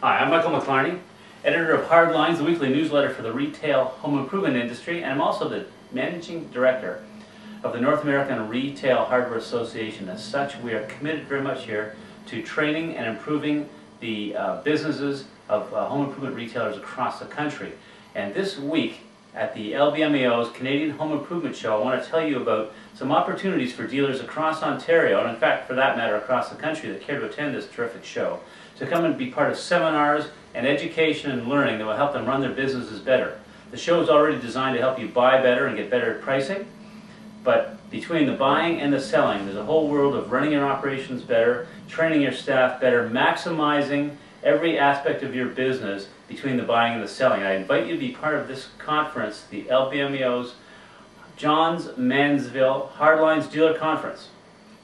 Hi, I'm Michael McClarney, editor of Hardlines, the weekly newsletter for the retail home improvement industry, and I'm also the managing director of the North American Retail Hardware Association. As such, we are committed very much here to training and improving the businesses of home improvement retailers across the country. And this week at the LBMAO's Canadian Home Improvement Show, I want to tell you about some opportunities for dealers across Ontario, and in fact, for that matter, across the country that care to attend this terrific show, to come and be part of seminars and education and learning that will help them run their businesses better. The show is already designed to help you buy better and get better at pricing, but between the buying and the selling, there's a whole world of running your operations better, training your staff better, maximizing every aspect of your business between the buying and the selling. I invite you to be part of this conference, the LBMAO's John's Manville Hardlines Dealer Conference.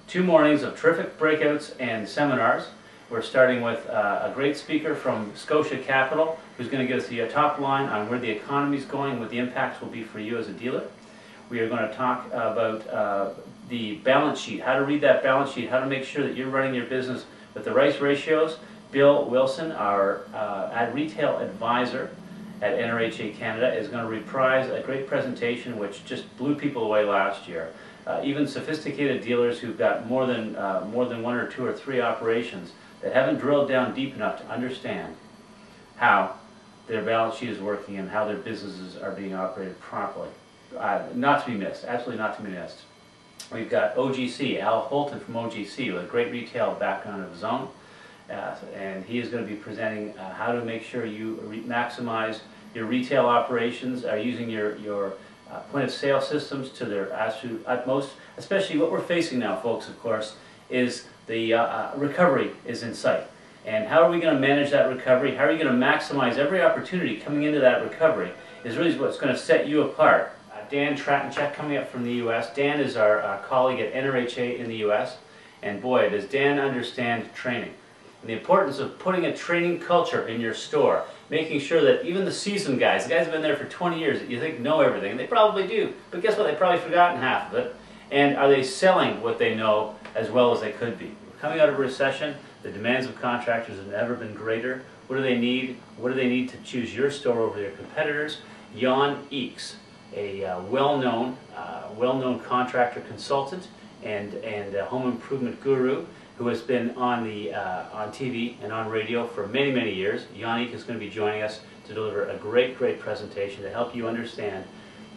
2 mornings of terrific breakouts and seminars. We're starting with a great speaker from Scotia Capital who's going to give us the top line on where the economy is going, what the impacts will be for you as a dealer. We are going to talk about the balance sheet, how to read that balance sheet, how to make sure that you're running your business with the right ratios. Bill Wilson, our retail advisor at NRHA Canada, is going to reprise a great presentation which just blew people away last year. Even sophisticated dealers who've got more than 1 or 2 or 3 operations that haven't drilled down deep enough to understand how their balance sheet is working and how their businesses are being operated properly. Not to be missed, absolutely not to be missed. We've got OGC, Al Holton from OGC, with a great retail background of his own, and he is going to be presenting how to make sure you maximize your retail operations, are using your point of sale systems to their absolute utmost. Especially what we're facing now, folks, of course, is the recovery is in sight. And how are we going to manage that recovery? How are you going to maximize every opportunity coming into that recovery is really what's going to set you apart. Dan Tratensek coming up from the U.S. Dan is our colleague at NRHA in the U.S. And boy, does Dan understand training and the importance of putting a training culture in your store, making sure that even the seasoned guys, the guys who have been there for 20 years that you think know everything, and they probably do, but guess what, they've probably forgotten half of it. And are they selling what they know as well as they could be? We're coming out of a recession. The demands of contractors have never been greater. What do they need? What do they need to choose your store over their competitors? Eakes, a well-known contractor consultant and a home improvement guru who has been on TV and on radio for many, many years. Eakes is going to be joining us to deliver a great presentation to help you understand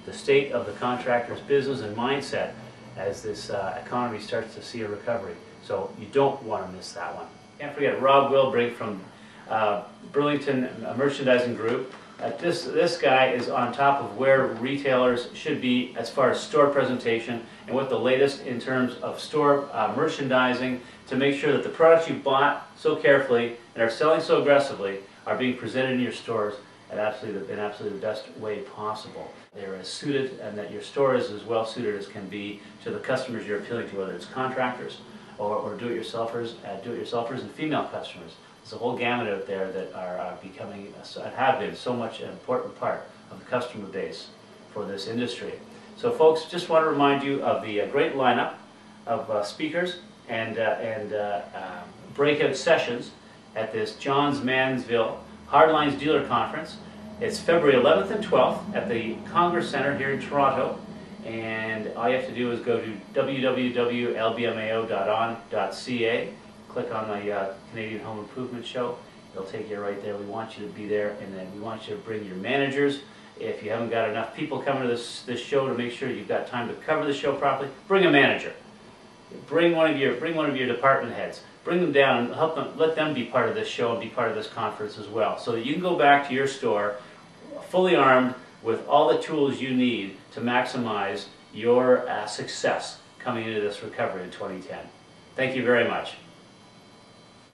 the state of the contractor's business and mindset as this economy starts to see a recovery. So you don't want to miss that one. Can't forget Rob Wilbrink from Burlington Merchandising Group. This guy is on top of where retailers should be as far as store presentation and what the latest in terms of store merchandising to make sure that the products you bought so carefully and are selling so aggressively are being presented in your stores in absolutely the best way possible. They're as suited, and that your store is as well suited as can be to the customers you're appealing to, whether it's contractors or do-it-yourselfers and female customers. There's a whole gamut out there that are becoming, and have been, so much an important part of the customer base for this industry. So folks, just want to remind you of the great lineup of speakers and breakout sessions at this John's Manville Hardlines Dealer Conference. It's February 11th and 12th at the Congress Centre here in Toronto, and all you have to do is go to www.lbmao.on.ca, click on the Canadian Home Improvement Show. It'll take you right there. We want you to be there, and then we want you to bring your managers. If you haven't got enough people coming to this show to make sure you've got time to cover the show properly, bring a manager. Bring one of your department heads. Bring them down and help them, let them be part of this show and be part of this conference as well, so that you can go back to your store fully armed with all the tools you need to maximize your success coming into this recovery in 2010. Thank you very much.